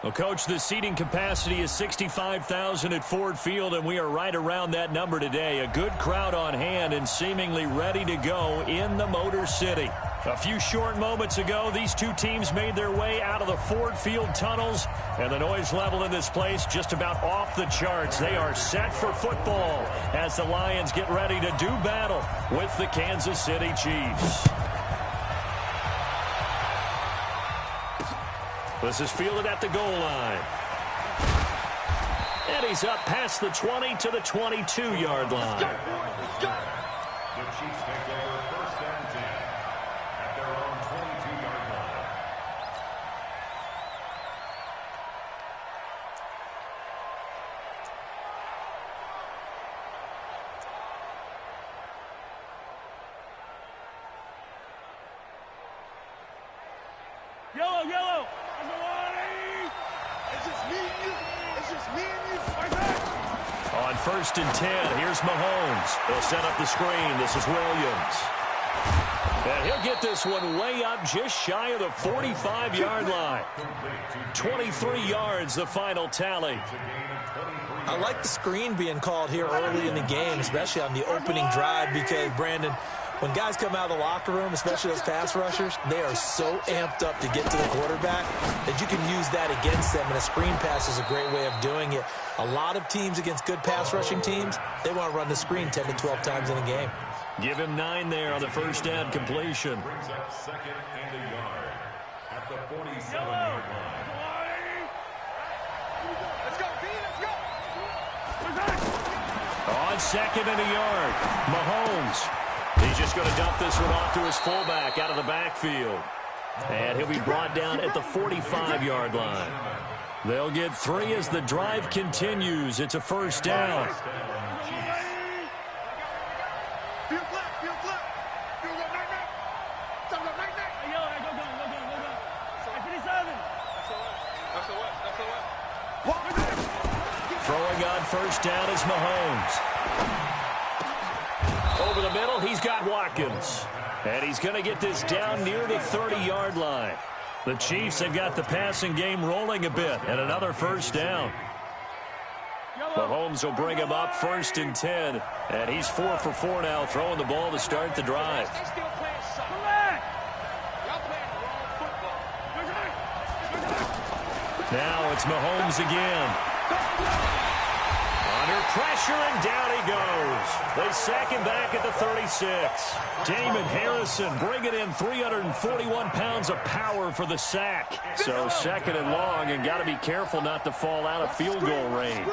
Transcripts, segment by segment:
Well, Coach, the seating capacity is 65,000 at Ford Field, and we are right around that number today. A good crowd on hand and seemingly ready to go in the Motor City. A few short moments ago, these two teams made their way out of the Ford Field tunnels, and the noise level in this place just about off the charts. They are set for football as the Lions get ready to do battle with the Kansas City Chiefs. This is fielded at the goal line. And he's up past the 20 to the 22-yard line. The Chiefs take over first and 10 at their own 22-yard line. Yellow, yellow. It's just me and you. It's just me and you. Right there. On first and 10, here's Mahomes. He'll set up the screen. This is Williams. And he'll get this one way up just shy of the 45-yard line. 23 yards, the final tally. I like the screen being called here early in the game, especially on the opening drive, because, Brandon, when guys come out of the locker room, especially those pass rushers, they are so amped up to get to the quarterback that you can use that against them, and a screen pass is a great way of doing it. A lot of teams against good pass rushing teams, they want to run the screen 10 to 12 times in a game. Give him 9 there on the first down completion. Brings up second and a yard at the 47-yard line. Let's go, B. Let's go. On second and a yard, Mahomes. He's just going to dump this one off to his fullback out of the backfield. And he'll be brought down at the 45-yard line. They'll get 3 as the drive continues. It's a first down. Throwing on first down is Mahomes. Over the middle, he's got Watkins. And he's going to get this down near the 30-yard line. The Chiefs have got the passing game rolling a bit, and another first down. Mahomes will bring him up first and 10, and he's 4 for 4 now, throwing the ball to start the drive. Now it's Mahomes again. Under pressure, and down he goes. They sack him back at the 36. Damon Harrison bringing in 341 pounds of power for the sack. So second and long, and got to be careful not to fall out of field goal range.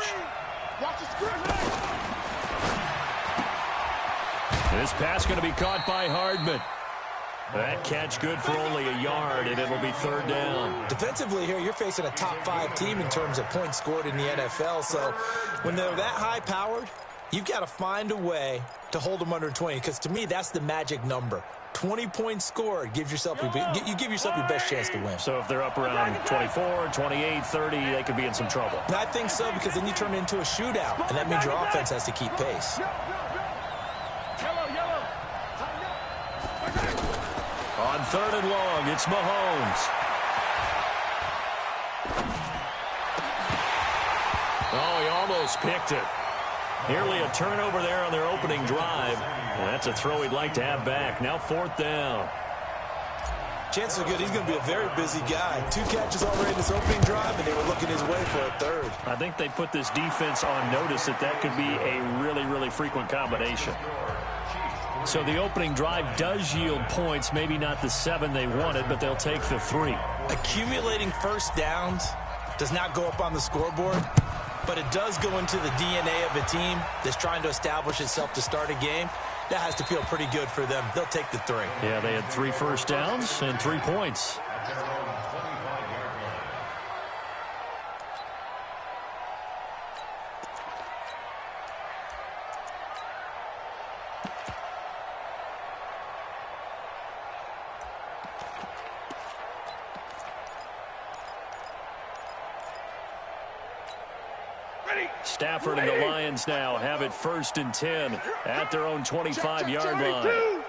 This pass going to be caught by Hardman. That catch good for only a yard, and it'll be third down. Defensively here, you're facing a top-5 team in terms of points scored in the NFL. So when they're that high-powered, you've got to find a way to hold them under 20, because to me, that's the magic number. 20 points scored, you give yourself your best chance to win. So if they're up around 24, 28, 30, they could be in some trouble. I think so, because then you turn it into a shootout, and that means your offense has to keep pace. On third and long, it's Mahomes. Oh, he almost picked it. Nearly a turnover there on their opening drive. Well, that's a throw he'd like to have back. Now fourth down. Chances are good he's going to be a very busy guy. 2 catches already in this opening drive, and they were looking his way for a third. I think they put this defense on notice that could be a really, really frequent combination. So the opening drive does yield points, maybe not the 7 they wanted, but they'll take the 3. Accumulating first downs does not go up on the scoreboard, but it does go into the DNA of a team that's trying to establish itself to start a game. That has to feel pretty good for them. They'll take the 3. Yeah, they had 3 first downs and 3 points. Stafford and the Lions now have it first and 10 at their own 25-yard line.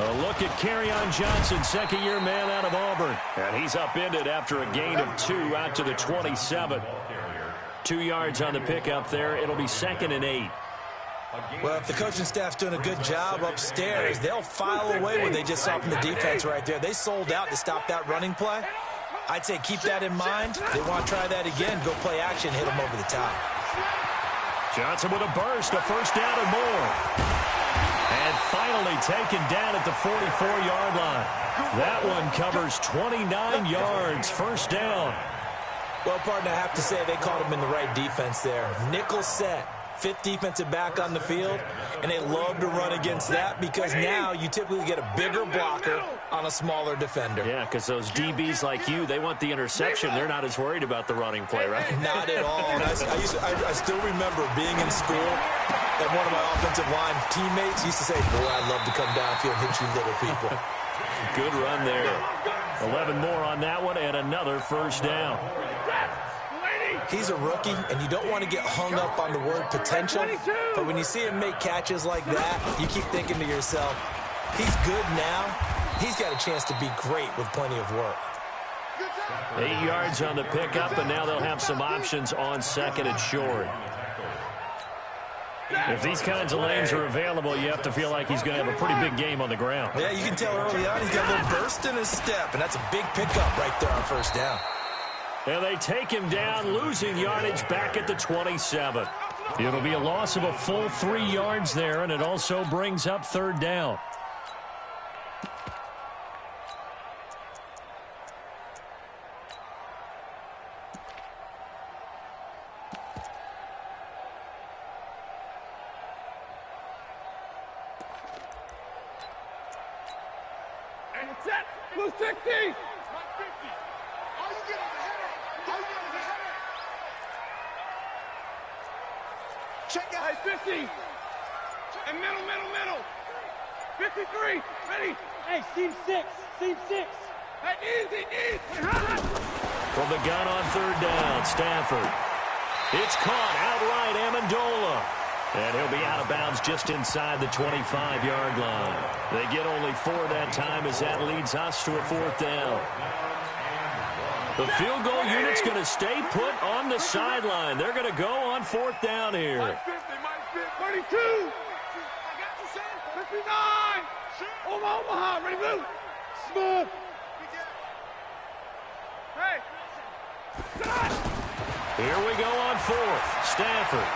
A look at Kerryon Johnson, second-year man out of Auburn. And he's upended after a gain of 2 out to the 27. 2 yards on the pickup there. It'll be 2nd and 8. Well, if the coaching staff's doing a good job upstairs, they'll file away what they just saw from the defense right there. They sold out to stop that running play. I'd say keep that in mind. They want to try that again. Go play action, hit them over the top. Johnson with a burst, a first down and more. And finally taken down at the 44-yard line. That one covers 29 yards, first down. Well, partner, I have to say they caught him in the right defense there. Nickel set, 5th defensive back on the field, and they love to run against that because now you typically get a bigger blocker on a smaller defender. Yeah, because those DBs like you, they want the interception. They're not as worried about the running play, right? Not at all. I still remember being in school, and one of my offensive line teammates used to say, boy, I'd love to come downfield and hit you little people. Good run there. 11 more on that one, and another first down. He's a rookie, and you don't want to get hung up on the word potential, but when you see him make catches like that, you keep thinking to yourself, he's good now. He's got a chance to be great with plenty of work. 8 yards on the pickup, and now they'll have some options on 2nd and short. If these kinds of lanes are available, you have to feel like he's going to have a pretty big game on the ground. Yeah, you can tell early on he's got a little burst in his step, and that's a big pickup right there on first down. And they take him down, losing yardage back at the 27. It'll be a loss of a full 3 yards there, and it also brings up 3rd down. And set. Blue 60. 50. All you get is a header. All you get is a header. Check out. Hey, 50. And middle. 53. Ready. Hey, seam 6. Seam 6. Hey, easy. From the gun on 3rd down, Stafford. It's caught outright, Amendola. And he'll be out of bounds just inside the 25-yard line. They get only 4 that time as that leads us to a 4th down. The field goal unit's going to stay put on the sideline. They're going to go on 4th down here. 32. I got you, son. 59. Omaha. Ready, blue. Smooth. Hey. Here we go on 4th. Stafford.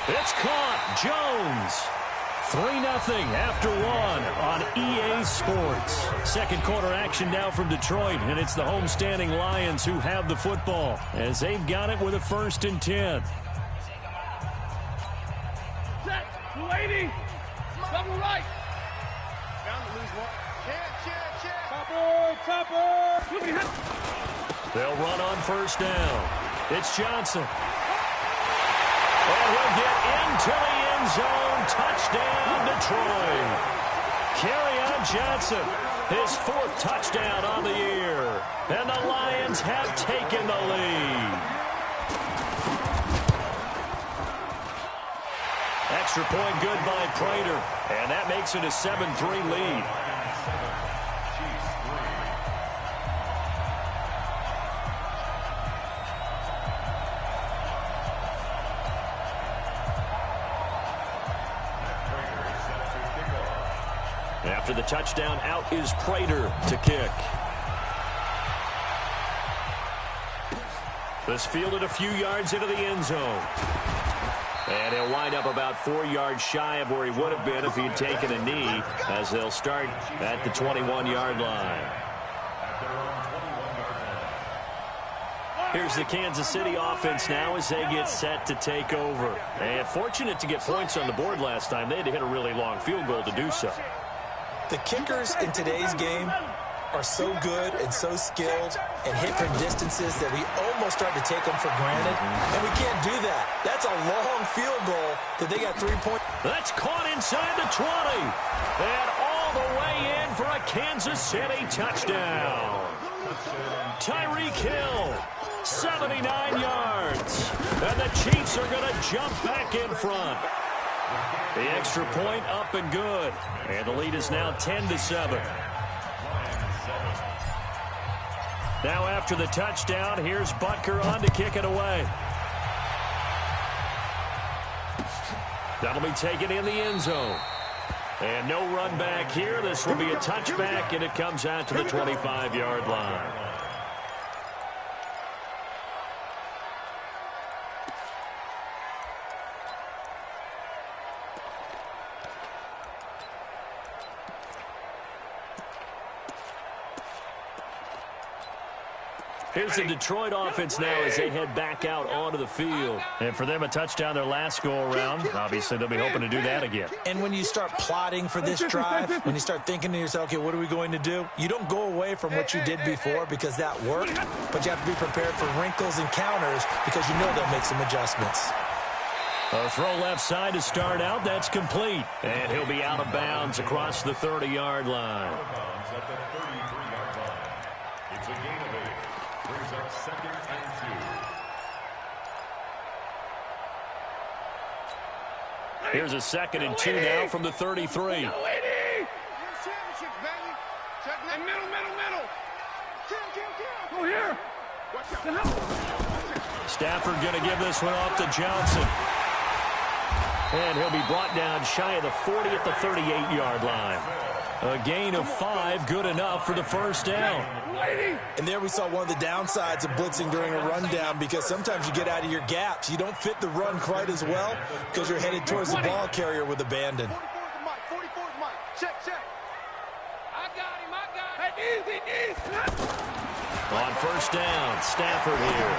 It's caught. Jones. 3-0 after 1 on EA Sports. 2nd quarter action now from Detroit, and it's the homestanding Lions who have the football as they've got it with a 1st and 10. Set. 280. Double right. Down to lose one. Check. Topper. They'll run on 1st down. It's Johnson. And he'll get into the end zone. Touchdown, Detroit. Kerryon Johnson, his 4th touchdown on the year. And the Lions have taken the lead. Extra point good by Prater. And that makes it a 7-3 lead. After the touchdown, out is Prater to kick. This fielded a few yards into the end zone. And he'll wind up about 4 yards shy of where he would have been if he had taken a knee, as they'll start at the 21-yard line. Here's the Kansas City offense now as they get set to take over. And fortunate to get points on the board last time. They had to hit a really long field goal to do so. The kickers in today's game are so good and so skilled and hit from distances that we almost start to take them for granted, and we can't do that. That's a long field goal that they got 3 points. That's caught inside the 20, and all the way in for a Kansas City touchdown. Tyreek Hill, 79 yards, and the Chiefs are going to jump back in front. The extra point up and good. And the lead is now 10-7. Now after the touchdown, here's Butker on to kick it away. That'll be taken in the end zone. And no run back here. This will be a touchback, and it comes out to the 25-yard line. Here's the Detroit offense now as they head back out onto the field. And for them, a touchdown their last go-around. Obviously, they'll be hoping to do that again. And when you start plotting for this drive, when you start thinking to yourself, okay, what are we going to do? You don't go away from what you did before because that worked, but you have to be prepared for wrinkles and counters because you know they'll make some adjustments. A throw left side to start out. That's complete. And he'll be out of bounds across the 30-yard line. It's a gain of 8. Brings up 2nd and 2. Here's a 2nd and 2 now from the 33. Go here. Stafford going to give this one off to Johnson. And he'll be brought down shy of the 40 at the 38-yard line. A gain of 5, good enough for the first down. And there we saw one of the downsides of blitzing during a rundown because sometimes you get out of your gaps. You don't fit the run quite as well because you're headed towards the ball carrier with abandon. 44's Mike. Check. I got him. Hey, easy. On first down, Stafford here.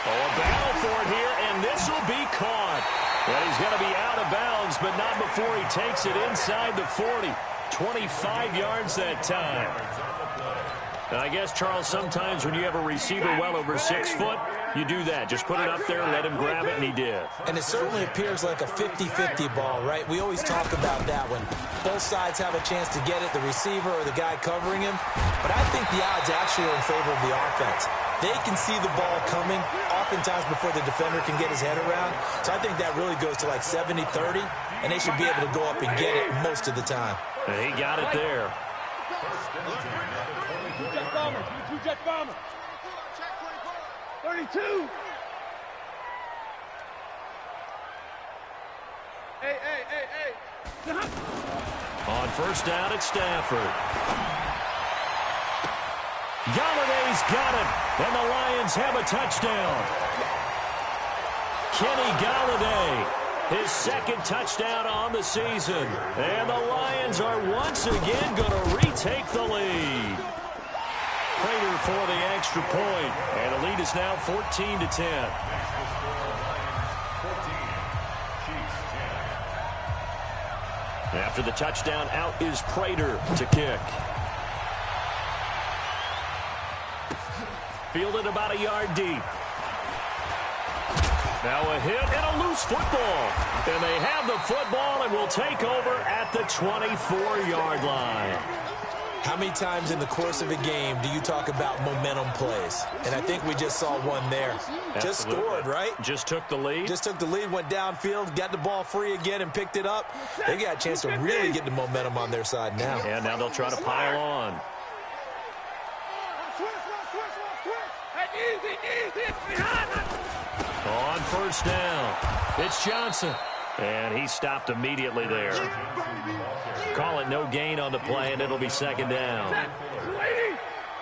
Oh, a battle for it here, and this will be caught. Well, he's going to be out of bounds, but not before he takes it inside the 40. 25 yards that time. And I guess, Charles, sometimes when you have a receiver well over 6 foot, you do that. Just put it up there, let him grab it, and he did. And it certainly appears like a 50-50 ball, right? We always talk about that when both sides have a chance to get it, the receiver or the guy covering him. But I think the odds actually are in favor of the offense. They can see the ball coming oftentimes before the defender can get his head around. So I think that really goes to like 70-30, and they should be able to go up and get it most of the time. And he got it there. Two jet bombers. 32. Hey. On first down, it's Stafford. Galladay's got it, and the Lions have a touchdown. Kenny Galladay, his 2nd touchdown on the season. And the Lions are once again going to retake the lead. Prater for the extra point, and the lead is now 14-10. After the touchdown, out is Prater to kick. Fielded about a yard deep. Now a hit and a loose football. And they have the football and will take over at the 24-yard line. How many times in the course of a game do you talk about momentum plays? And I think we just saw one there. Absolutely. Just scored, right? Just took the lead. Just took the lead, went downfield, got the ball free again and picked it up. They got a chance to really get the momentum on their side now. And now they'll try to pile on. On first down, it's Johnson. And he stopped immediately there. Call it no gain on the play, and it'll be 2nd down.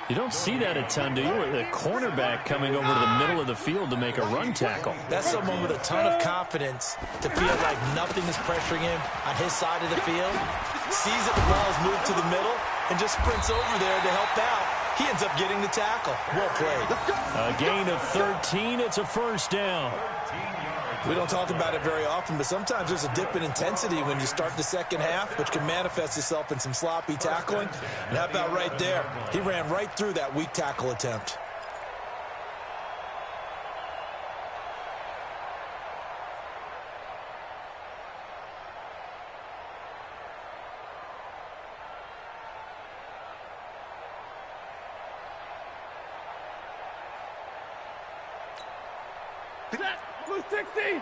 You don't see that a ton, do you? The cornerback coming over to the middle of the field to make a run tackle. That's someone with a ton of confidence to feel like nothing is pressuring him on his side of the field. Sees that the ball is moved to the middle and just sprints over there to help out. He ends up getting the tackle. Well played. A gain of 13. It's a first down. We don't talk about it very often, but sometimes there's a dip in intensity when you start the second half, which can manifest itself in some sloppy tackling. And how about right there? He ran right through that weak tackle attempt. Blue 60.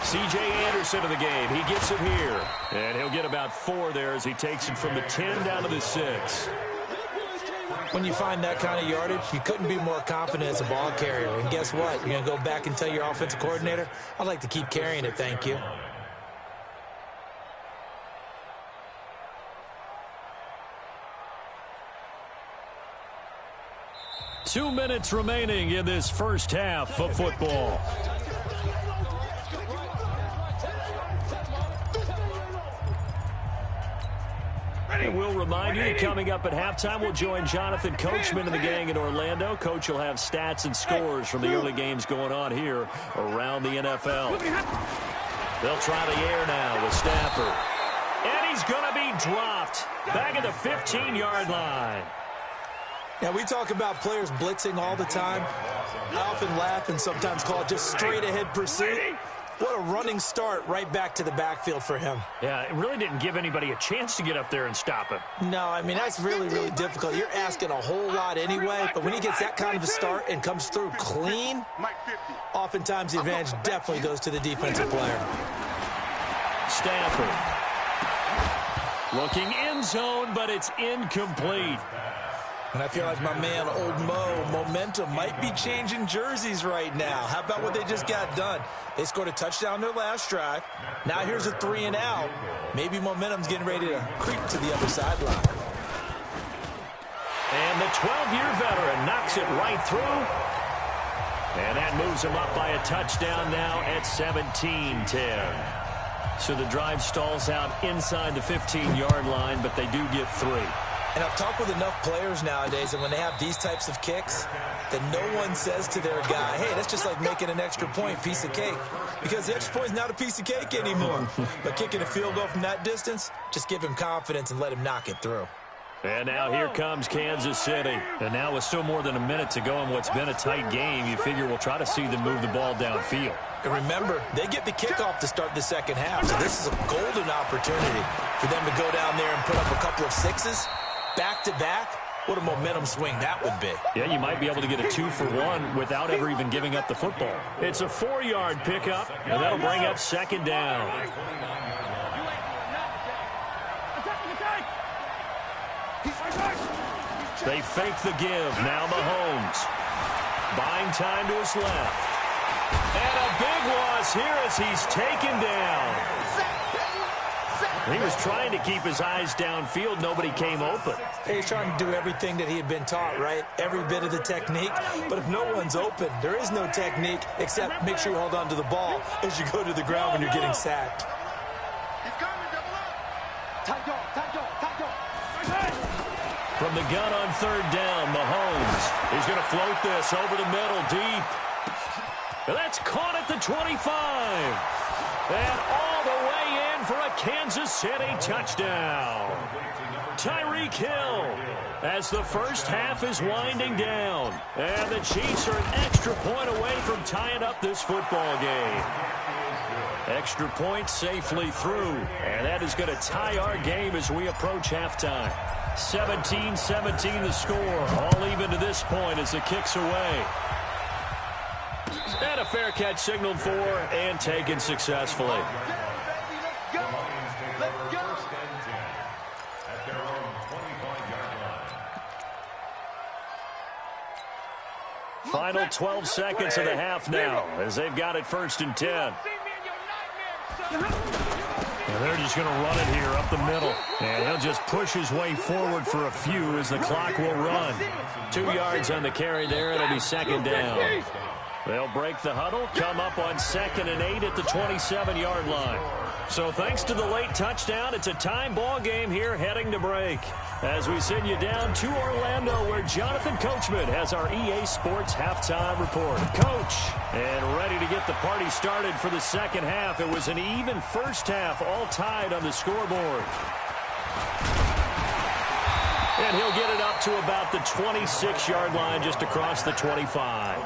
C.J. Anderson in the game. He gets it here. And he'll get about 4 there as he takes it from the 10 down to the 6. When you find that kind of yardage, you couldn't be more confident as a ball carrier. And guess what? You're going to go back and tell your offensive coordinator, I'd like to keep carrying it, thank you. Two minutes remaining in this first half of football. And we'll remind you, coming up at halftime, we'll join Jonathan Coachman and the gang in Orlando. Coach will have stats and scores from the early games going on here around the NFL. They'll try the air now with Stafford. And he's going to be dropped back at the 15-yard line. Now, we talk about players blitzing all the time. I often laugh and sometimes call it just straight-ahead pursuit. What a running start right back to the backfield for him. Yeah, it really didn't give anybody a chance to get up there and stop him. No, I mean, that's really, really difficult. You're asking a whole lot anyway, but when he gets that kind of a start and comes through clean, oftentimes the advantage definitely goes to the defensive player. Stafford. Looking end zone, but it's incomplete. And I feel like my man, Old Mo, momentum might be changing jerseys right now. How about what they just got done? They scored a touchdown their last drive. Now here's a 3 and out. Maybe momentum's getting ready to creep to the other sideline. And the 12-year veteran knocks it right through. And that moves him up by a touchdown now at 17-10. So the drive stalls out inside the 15-yard line, but they do get 3. And I've talked with enough players nowadays, and when they have these types of kicks, that no one says to their guy, hey, that's just like making an extra point, piece of cake. Because the extra point is not a piece of cake anymore. But kicking a field goal from that distance, just give him confidence and let him knock it through. And now here comes Kansas City. And now with still more than a minute to go in what's been a tight game, you figure we'll try to see them move the ball downfield. And remember, they get the kickoff to start the second half, so this is a golden opportunity for them to go down there and put up a couple of 6s. Back-to-back, what a momentum swing that would be. Yeah, you might be able to get a 2-for-1 without ever even giving up the football. It's a 4-yard pickup, and that'll bring up second down. They fake the give. Now Mahomes. Buying time to his left. And a big loss here as he's taken down. He was trying to keep his eyes downfield. Nobody came open. He's trying to do everything that he had been taught, right? Every bit of the technique. But if no one's open, there is no technique except make sure you hold on to the ball as you go to the ground when you're getting sacked. From the gun on third down, Mahomes. He's going to float this over the middle, deep. That's caught at the 25. And all the way in for a Kansas City touchdown. Tyreek Hill as the first half is winding down. And the Chiefs are an extra point away from tying up this football game. Extra point safely through. And that is going to tie our game as we approach halftime. 17-17 the score. All even to this point as the kick's away. And a fair catch signaled for and taken successfully. Final 12 seconds of the half now as they've got it 1st and 10. And they're just going to run it here up the middle. And he'll just push his way forward for a few as the clock will run. 2 yards on the carry there. It'll be second down. They'll break the huddle, come up on 2nd and 8 at the 27-yard line. So thanks to the late touchdown, it's a time ball game here heading to break. As we send you down to Orlando where Jonathan Coachman has our EA Sports halftime report. Coach, and ready to get the party started for the second half. It was an even first half, all tied on the scoreboard. And he'll get it up to about the 26-yard line just across the 25.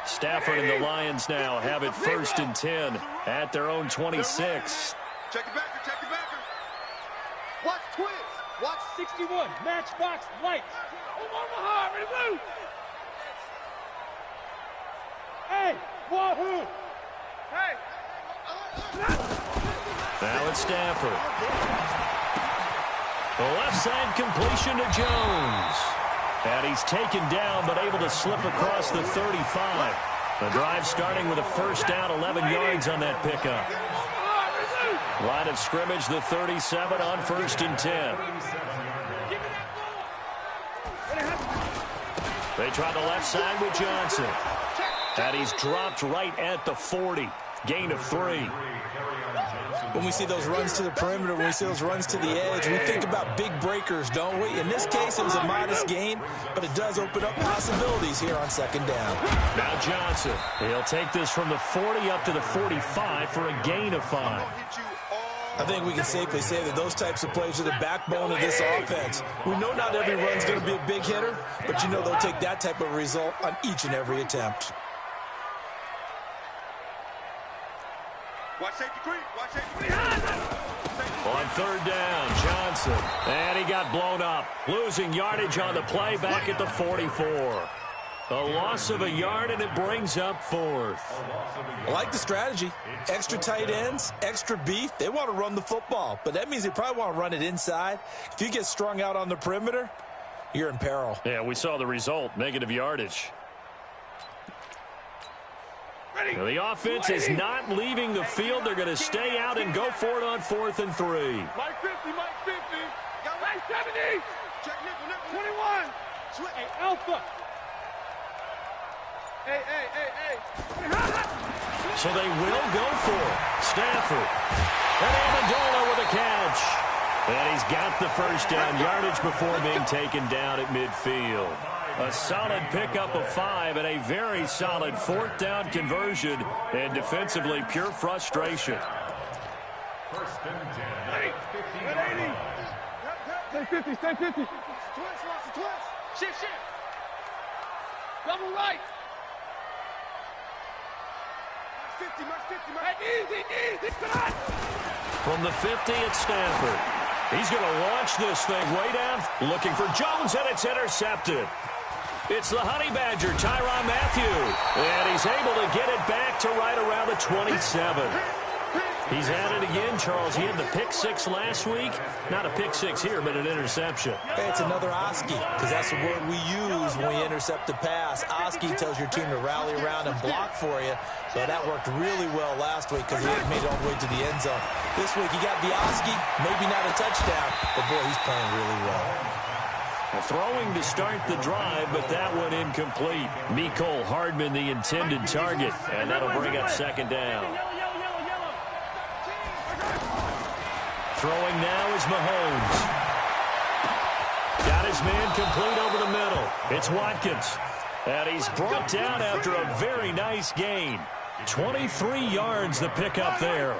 Stafford and the Lions now have it 1st and 10 at their own 26. Check it back, check it back. Watch twist. Watch 60 51, matchbox light. Omaha, ready to move. Hey, wahoo. Hey. Now it's Stafford. The left side completion to Jones. And he's taken down, but able to slip across the 35. The drive starting with a first down, 11 yards on that pickup. Line of scrimmage, the 37 on 1st and 10. They try the left side with Johnson. And he's dropped right at the 40. Gain of 3. When we see those runs to the perimeter, when we see those runs to the edge, we think about big breakers, don't we? In this case, it was a modest gain, but it does open up possibilities here on 2nd down. Now Johnson. He'll take this from the 40 up to the 45 for a gain of 5. I think we can safely say that those types of plays are the backbone of this offense. We know not every run's going to be a big hitter, but you know they'll take that type of result on each and every attempt. Watch safety creep. Watch safety creep. On 3rd down, Johnson. And he got blown up. Losing yardage on the play back at the 44. A loss of a yard, and it brings up 4th. I like the strategy. Extra tight ends, extra beef. They want to run the football, but that means they probably want to run it inside. If you get strung out on the perimeter, you're in peril. Yeah, we saw the result, negative yardage. Now, the offense is not leaving the field. They're going to stay out and go for it on 4th and 3. Mike 50, Mike 50. Mike 70. Check nickel, nickel. 21. Hey, Alpha. Hey. So they will go for it. Stafford. And Amendola with a catch. And he's got the first down yardage before being taken down at midfield. A solid pickup of 5 and a very solid 4th down conversion, and defensively pure frustration. 1st and 10. 80. Stay 50. Twist. Shift. Double right. Mark 50. Easy. Cut. From the 50, it's Stafford. He's going to launch this thing way down, looking for Jones, and it's intercepted. It's the Honey Badger, Tyrann Mathieu, and he's able to get it back to right around the 27. He's at it again, Charles. He had the pick 6 last week. Not a pick 6 here, but an interception. Hey, it's another Oski, because that's the word we use when we intercept a pass. Oski tells your team to rally around and block for you. So that worked really well last week because he had made it all the way to the end zone. This week he got the Oski, maybe not a touchdown, but boy, he's playing really well. Throwing to start the drive, but that one incomplete. Mecole Hardman, the intended target, and that'll bring up 2nd down. Throwing now is Mahomes. Got his man complete over the middle. It's Watkins. And he's brought down after a very nice gain. 23 yards the pickup there.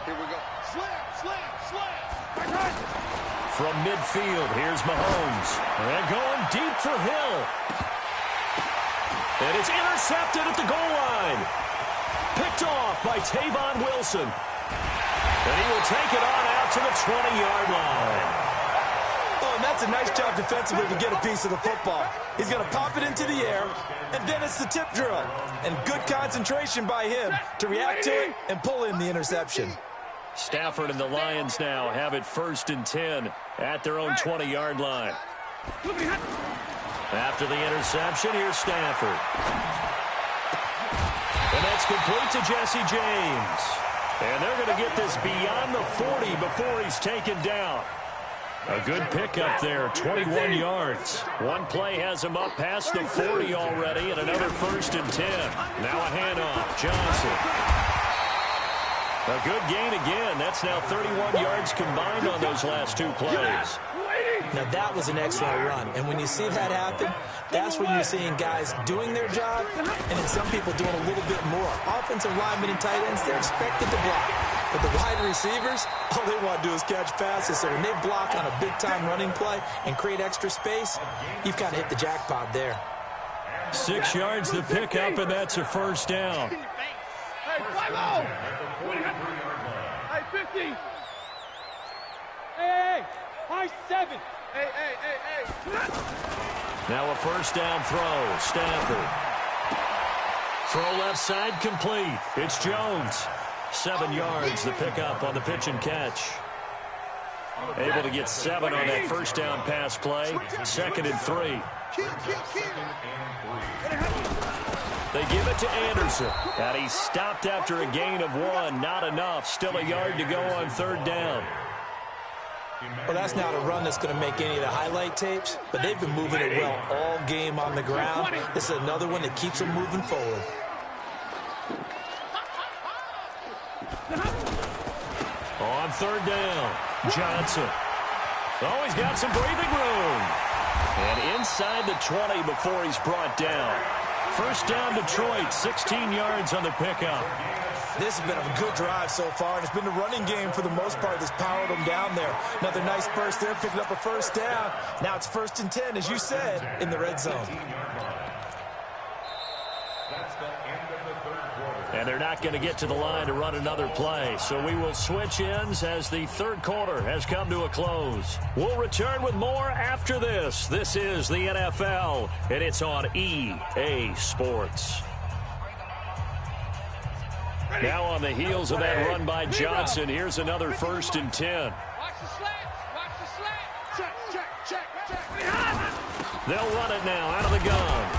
Here we go. Slam. From midfield, here's Mahomes. And going deep for Hill. And it's intercepted at the goal line. Picked off by Tavon Wilson. And he will take it on out to the 20-yard line. Oh, and that's a nice job defensively to get a piece of the football. He's going to pop it into the air, and then it's the tip drill. And good concentration by him to react to it and pull in the interception. Stafford and the Lions now have it 1st and 10 at their own 20-yard line. After the interception, here's Stafford. And that's complete to Jesse James. And they're going to get this beyond the 40 before he's taken down. A good pickup there, 21 yards. One play has him up past the 40 already, and another 1st and 10. Now a handoff, Johnson. A good gain again. That's now 31 yards combined on those last 2 plays. Now, that was an excellent run. And when you see that happen, that's when you're seeing guys doing their job and then some people doing a little bit more. Offensive linemen and tight ends, they're expected to block. But the wide receivers, all they want to do is catch passes. So when they block on a big-time running play and create extra space, you've kind of hit the jackpot there. 6 yards the pickup, and that's a 1st down. Hey, 5-0. Hey, 50. Hey, high 7. Hey. Now a first down throw. Stafford. Throw left side complete. It's Jones. 7 yards the pickup on the pitch and catch. Able to get 7 on that first down pass play. 2nd and 3. They give it to Anderson. And he stopped after a gain of 1. Not enough. Still a yard to go on 3rd down. Well, that's not a run that's going to make any of the highlight tapes, but they've been moving it well all game on the ground. This is another one that keeps them moving forward. On 3rd down, Johnson. Oh, he's got some breathing room. And inside the 20 before he's brought down. First down, Detroit, 16 yards on the pickup. This has been a good drive so far, and it's been the running game for the most part that's powered them down there. Another nice burst there, picking up a first down. Now it's 1st and 10, as you said, in the red zone. And they're not going to get to the line to run another play. So we will switch ends as the 3rd quarter has come to a close. We'll return with more after this. This is the NFL, and it's on EA Sports. Now on the heels of that run by Johnson, here's another 1st and 10. Watch the slants. Watch the slants. Check. They'll run it now out of the gun.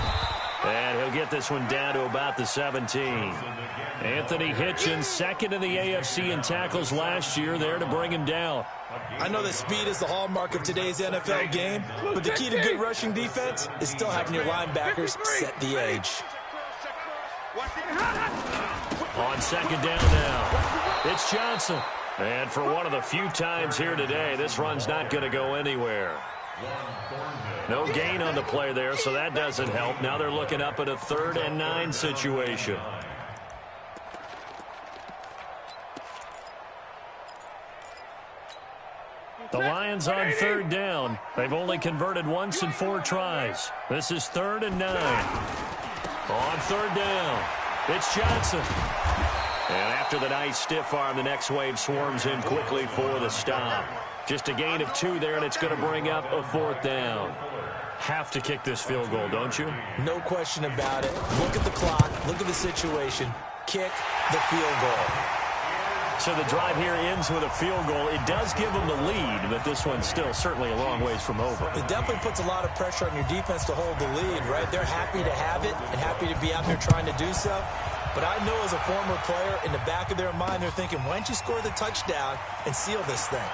And he'll get this one down to about the 17. Anthony Hitchens, 2nd in the AFC in tackles last year, there to bring him down. I know that speed is the hallmark of today's NFL game, but the key to good rushing defense is still having your linebackers set the edge. On 2nd down now, it's Johnson. And for one of the few times here today, this run's not going to go anywhere. No gain on the play there, so that doesn't help. Now they're looking up at a 3rd and 9 situation. The Lions on 3rd down. They've only converted once in 4 tries. This is 3rd and 9. On 3rd down, it's Johnson. And after the nice stiff arm, the next wave swarms in quickly for the stop. Just a gain of 2 there, and it's going to bring up a 4th down. Have to kick this field goal, don't you? No question about it. Look at the clock. Look at the situation. Kick the field goal. So the drive here ends with a field goal. It does give them the lead, but this one's still certainly a long ways from over. It definitely puts a lot of pressure on your defense to hold the lead, right? They're happy to have it and happy to be out there trying to do so. But I know as a former player, in the back of their mind, they're thinking, why don't you score the touchdown and seal this thing?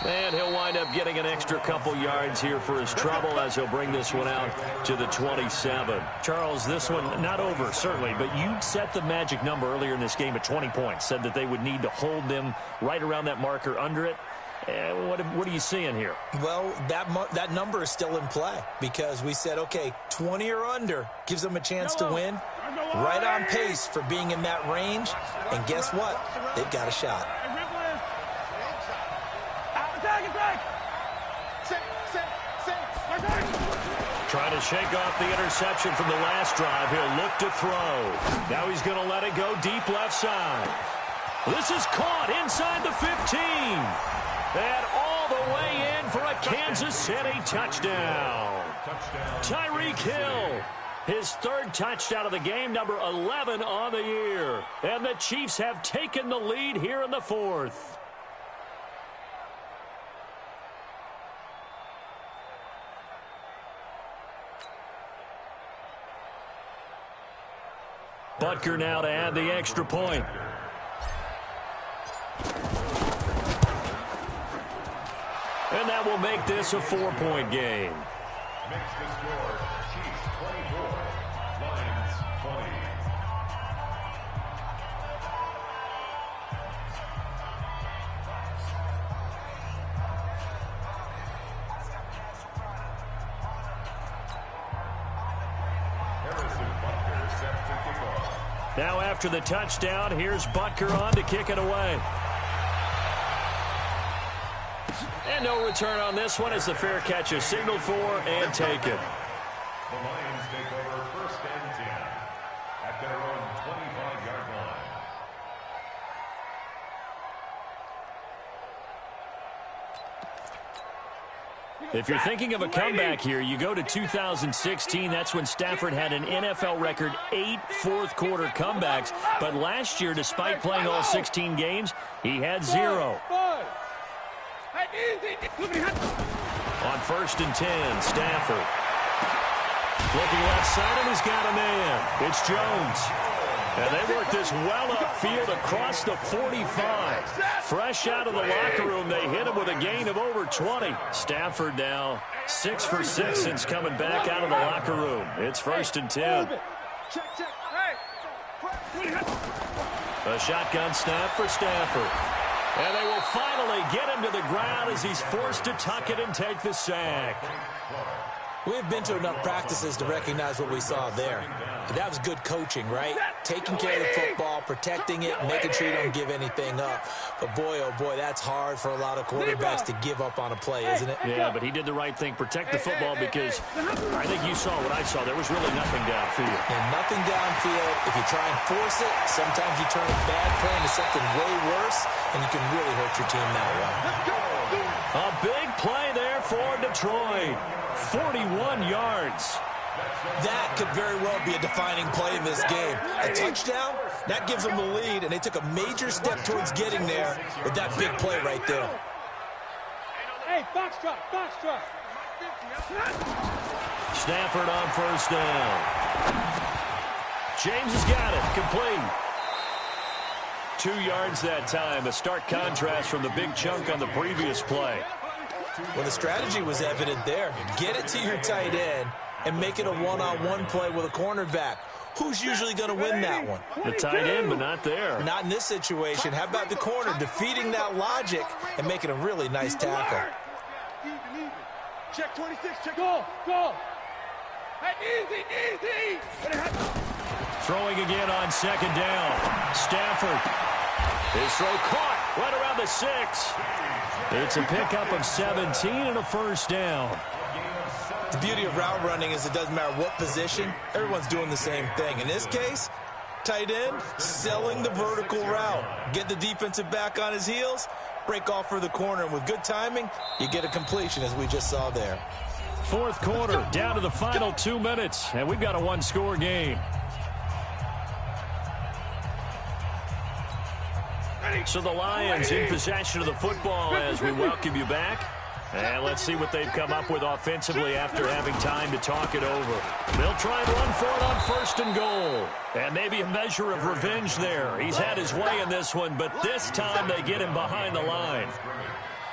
And he'll wind up getting an extra couple yards here for his trouble as he'll bring this one out to the 27. Charles, this one not over, certainly, but you set the magic number earlier in this game at 20 points, said that they would need to hold them right around that marker under it. What are you seeing here? Well, that number is still in play because we said, okay, 20 or under gives them a chance to win. Right on pace for being in that range. And guess what? They've got a shot. Trying to shake off the interception from the last drive. He'll look to throw. Now he's going to let it go deep left side. This is caught inside the 15. And all the way in for a Kansas City touchdown. Tyreek Hill, his 3rd touchdown of the game, number 11 on the year. And the Chiefs have taken the lead here in the 4th. Butker now to add the extra point. And that will make this a 4-point game. Makes the score Chiefs 24, Lions 20. Now after the touchdown, here's Butker on to kick it away. And no return on this one as the fair catch is signaled for and taken. The Lions take over 1st and 10 at their own 25-yard line. If you're thinking of a comeback here, you go to 2016. That's when Stafford had an NFL record 8 fourth-quarter comebacks. But last year, despite playing all 16 games, he had 0. On 1st and 10, Stafford. Looking left side, and he's got a man. It's Jones. And they work this well upfield across the 45. Fresh out of the locker room, they hit him with a gain of over 20. Stafford now 6 for 6 since coming back out of the locker room. It's 1st and 10. A shotgun snap for Stafford. And they will finally get him to the ground as he's forced to tuck it and take the sack. We've been to enough practices to recognize what we saw there. And that was good coaching, right? Taking care of the football, protecting it, making sure you don't give anything up. But boy, oh boy, that's hard for a lot of quarterbacks to give up on a play, isn't it? Yeah, but he did the right thing. Protect the football because I think you saw what I saw. There was really nothing downfield. And nothing downfield. If you try and force it, sometimes you turn a bad play into something way worse, and you can really hurt your team that way. A big play there for Detroit. 41 yards. That could very well be a defining play in this game. A touchdown, that gives them the lead, and they took a major step towards getting there with that big play right there. Hey, box drop, box drop. Stafford on 1st down. James has got it, complete. 2 yards that time, a stark contrast from the big chunk on the previous play. Well, the strategy was evident there. Get it to your tight end and make it a one-on-one play with a cornerback. Who's usually going to win that one? The tight end, but not there. Not in this situation. How about the corner defeating that logic and making a really nice tackle? Check 26, check. Go, go. Hey, easy. Throwing again on 2nd down. Stafford. His throw caught right around the 6. It's a pickup of 17 and a 1st down. The beauty of route running is it doesn't matter what position, everyone's doing the same thing. In this case, tight end, selling the vertical route. Get the defensive back on his heels, break off for the corner, and with good timing, you get a completion as we just saw there. 4th quarter, down to the final 2 minutes, and we've got a 1-score game. So the Lions in possession of the football as we welcome you back. And let's see what they've come up with offensively after having time to talk it over. They'll try and run for it on 1st and goal. And maybe a measure of revenge there. He's had his way in this one, but this time they get him behind the line.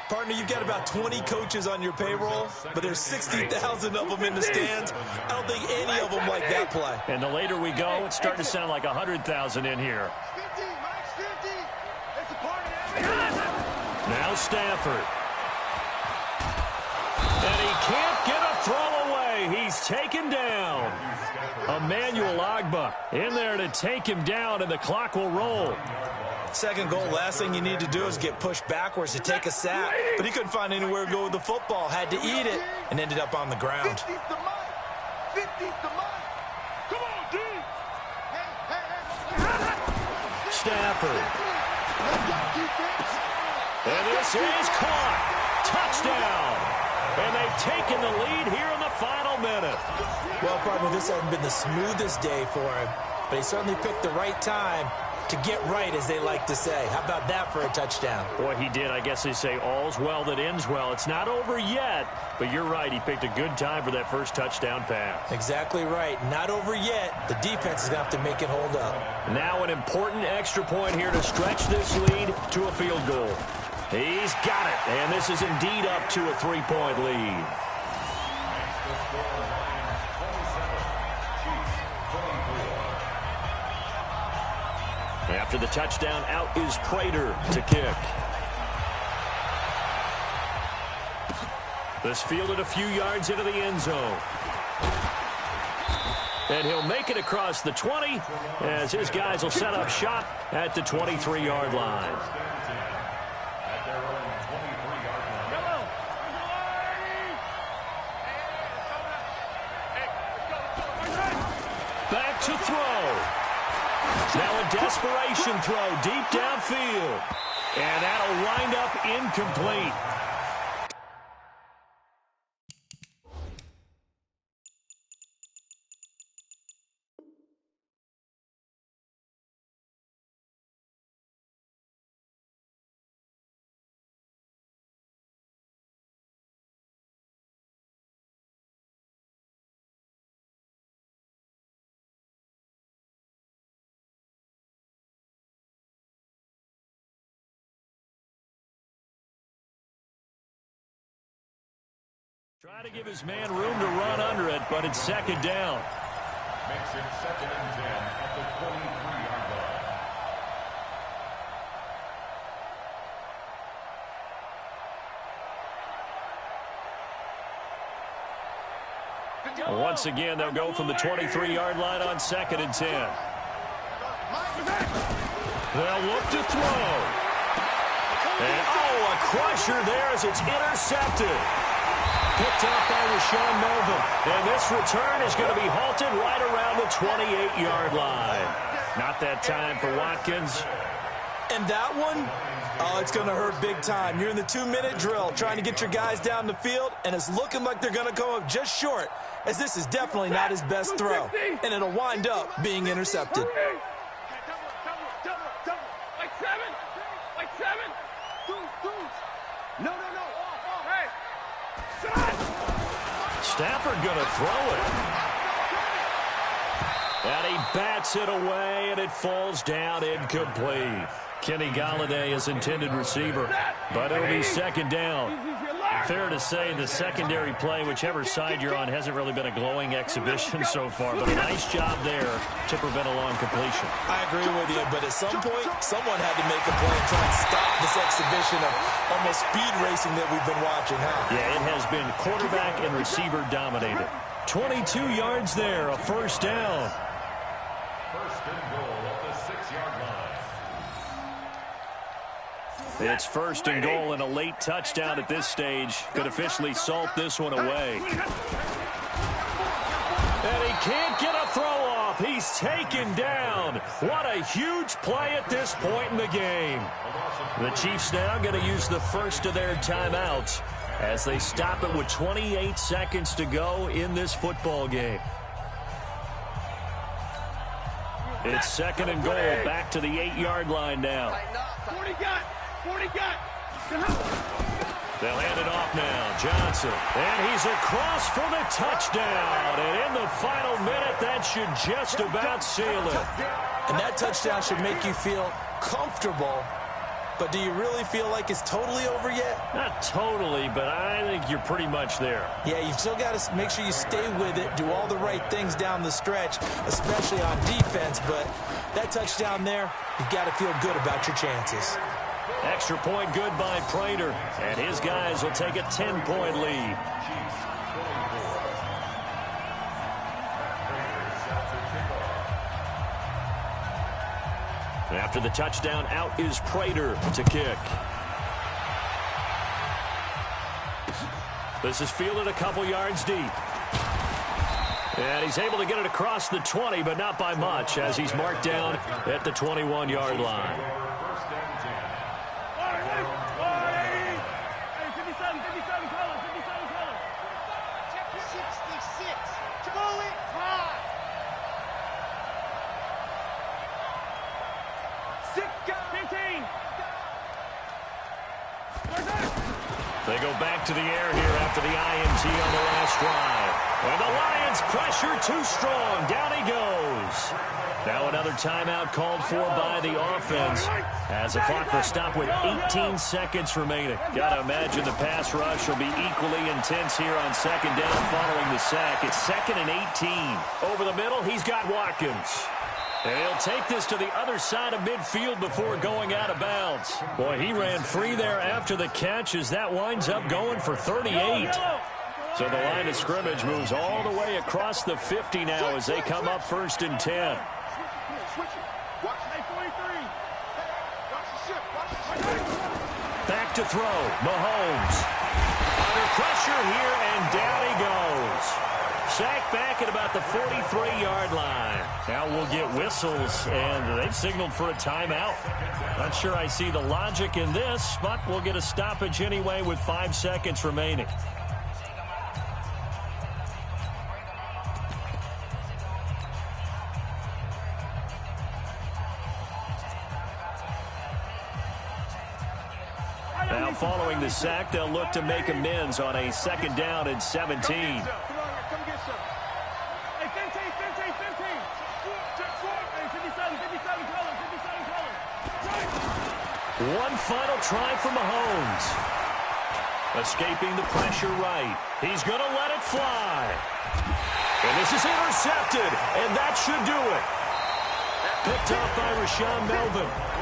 Partner, you've got about 20 coaches on your payroll, but there's 60,000 of them in the stands. I don't think any of them like that play. And the later we go, it's starting to sound like 100,000 in here. Now Stafford. And he can't get a throw away. He's taken down. Emmanuel Ogbah in there to take him down, and the clock will roll. 2nd goal, last thing you need to do is get pushed backwards to take a sack. But he couldn't find anywhere to go with the football. Had to eat it and ended up on the ground. 50's the month. 50's the month. Come on, D. Hey. Stafford. And this is caught. Touchdown. And they've taken the lead here in the final minute. Well, partner, this hasn't been the smoothest day for him, but he certainly picked the right time to get right, as they like to say. How about that for a touchdown? Boy, he did. I guess they say all's well that ends well. It's not over yet, but you're right. He picked a good time for that first touchdown pass. Exactly right. Not over yet. The defense is going to have to make it hold up. Now an important extra point here to stretch this lead to a field goal. He's got it, and this is indeed up to a 3-point lead. After the touchdown, out is Prater to kick. This fielded a few yards into the end zone. And he'll make it across the 20 as his guys will set up shop at the 23-yard line. Back to throw. Now a desperation throw deep downfield. And that'll wind up incomplete. Try to give his man room to run under it, but it's second down. Makes it 2nd and 10 at the 23-yard line. Once again, they'll go from the 23-yard line on 2nd and 10. They'll look to throw. And, oh, a crusher there as it's intercepted. Picked up by Rashawn Melvin. And this return is going to be halted right around the 28-yard line. Not that time for Watkins. And that one, oh, it's going to hurt big time. You're in the 2-minute drill trying to get your guys down the field, and it's looking like they're going to come up just short, as this is definitely not his best throw. And it'll wind up being intercepted. Like seven. No. Hey. Stafford going to throw it. And he bats it away, and it falls down incomplete. Kenny Golladay is intended receiver, but it'll be second down. Fair to say the secondary play, whichever side you're on, hasn't really been a glowing exhibition so far, but a nice job there to prevent a long completion. I agree with you, but at some point, someone had to make a play and try and stop this exhibition of almost speed racing that we've been watching, huh? Yeah, it has been quarterback and receiver dominated. 22 yards there, a first down. First and goal at the 6-yard line. It's first and goal, and a late touchdown at this stage could officially salt this one away. And he can't get a throw off. He's taken down. What a huge play at this point in the game. The Chiefs now going to use the first of their timeouts as they stop it with 28 seconds to go in this football game. It's second and goal, back to the 8-yard line now. 40 got. They'll hand it off now. Johnson. And he's across for the touchdown. And in the final minute, that should just about seal it. And that touchdown should make you feel comfortable. But do you really feel like it's totally over yet? Not totally, but I think you're pretty much there. Yeah, you've still got to make sure you stay with it, do all the right things down the stretch, especially on defense. But that touchdown there, you've got to feel good about your chances. Extra point good by Prater, and his guys will take a 10-point lead. After the touchdown, out is Prater to kick. This is fielded a couple yards deep. And he's able to get it across the 20, but not by much, as he's marked down at the 21-yard line. They go back to the air here after the INT on the last drive. And the Lions pressure too strong. Down he goes. Now another timeout called for by the offense as the clock will stop with 18 seconds remaining. Got to imagine the pass rush will be equally intense here on second down following the sack. It's 2nd and 18. Over the middle, he's got Watkins. And he'll take this to the other side of midfield before going out of bounds. Boy, he ran free there after the catch as that winds up going for 38. So the line of scrimmage moves all the way across the 50 now as they come up 1st and 10. Back to throw. Mahomes. Under pressure here, and down he goes. Sacked back at about the 43-yard line. Now we'll get whistles, and they've signaled for a timeout. Not sure I see the logic in this, but we'll get a stoppage anyway with 5 seconds remaining. Now following the sack, they'll look to make amends on a 2nd down and 17. One final try for Mahomes. Escaping the pressure right. He's going to let it fly. And this is intercepted, and that should do it. Picked up by Rashaan Melvin.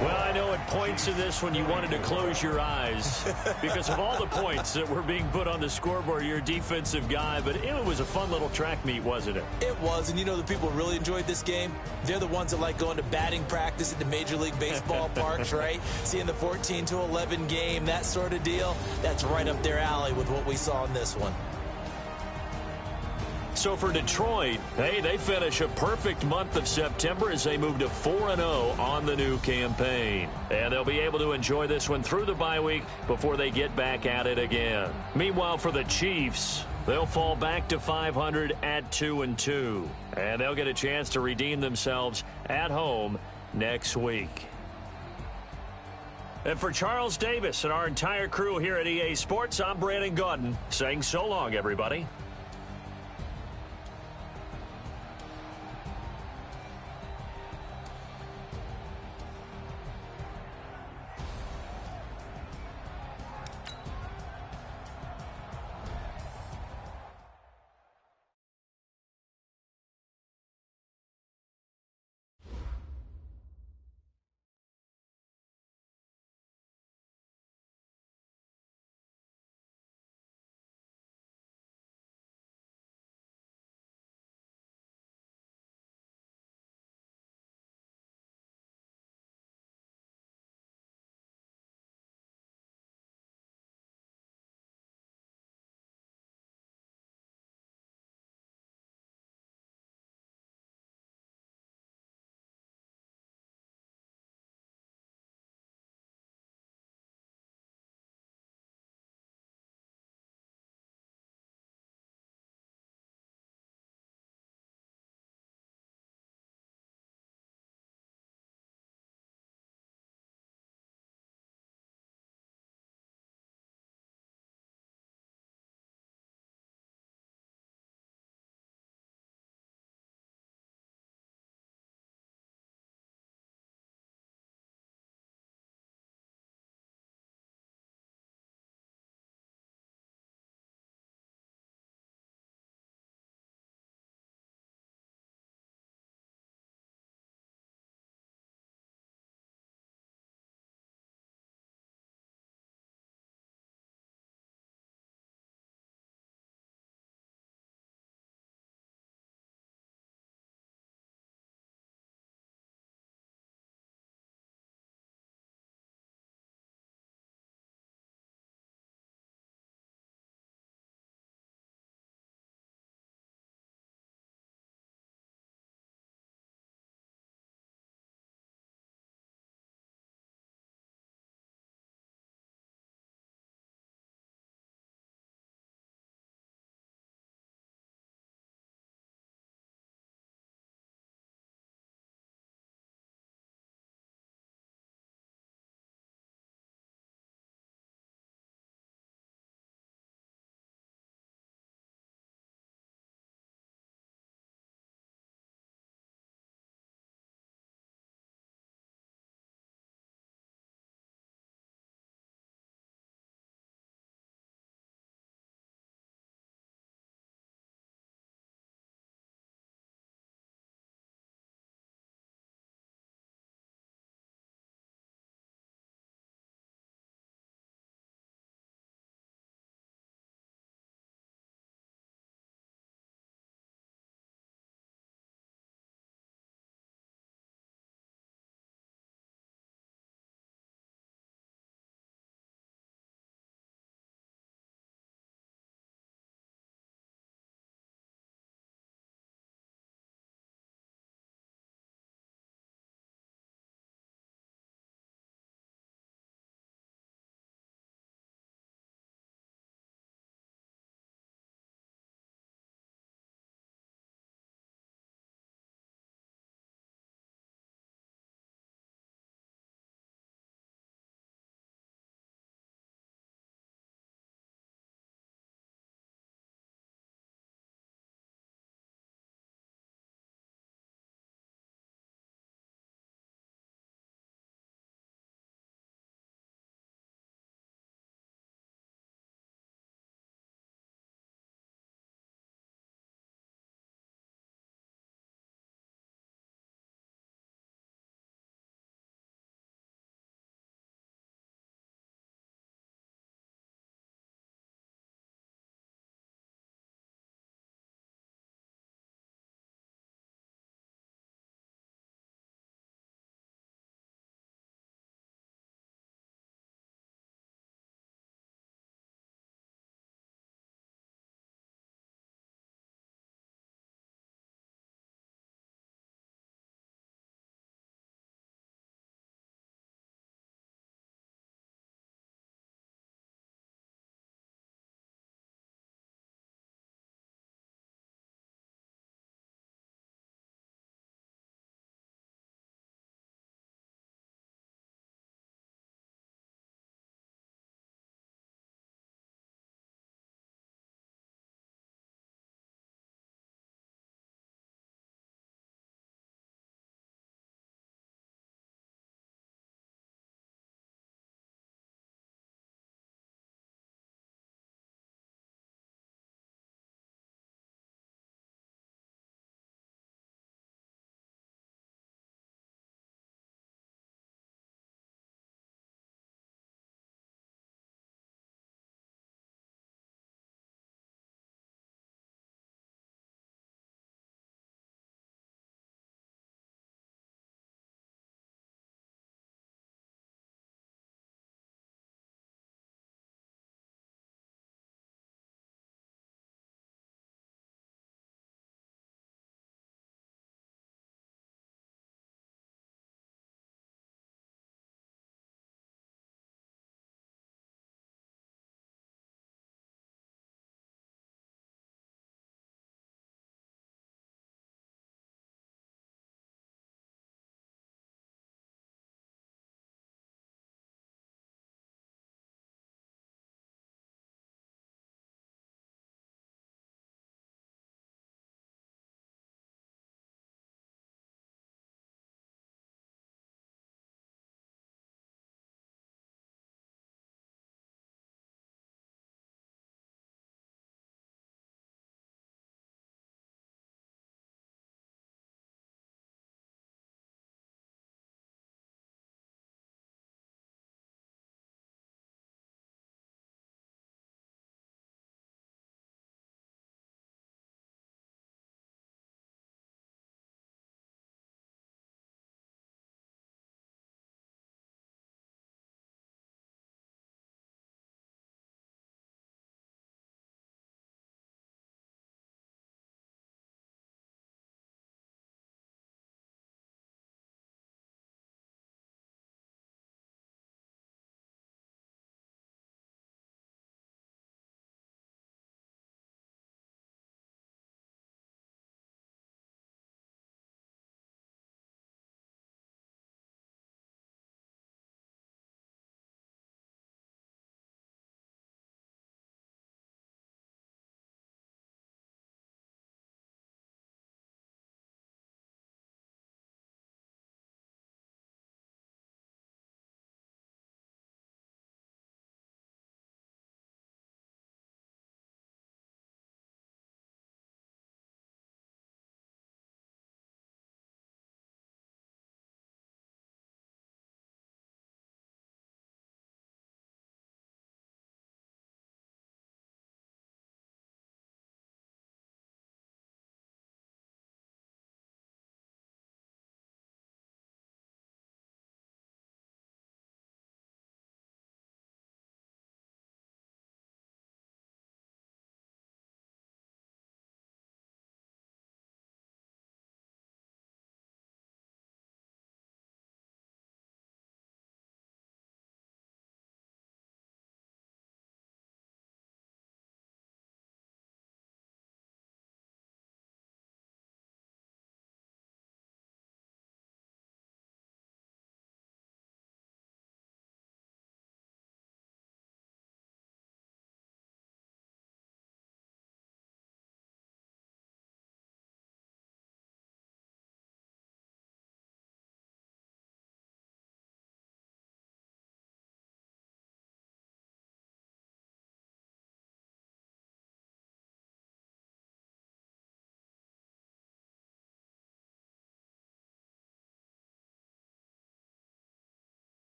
Well, I know at points in this one you wanted to close your eyes because of all the points that were being put on the scoreboard. You're a defensive guy, but it was a fun little track meet, wasn't it? It was, and you know the people really enjoyed this game? They're the ones that like going to batting practice at the Major League Baseball parks, right? Seeing the 14-11 game, that sort of deal. That's right up their alley with what we saw in this one. So for Detroit, hey, they finish a perfect month of September as they move to 4-0 on the new campaign. And they'll be able to enjoy this one through the bye week before they get back at it again. Meanwhile, for the Chiefs, they'll fall back to 500 at 2-2. And they'll get a chance to redeem themselves at home next week. And for Charles Davis and our entire crew here at EA Sports, I'm Brandon Gaudin saying so long, everybody.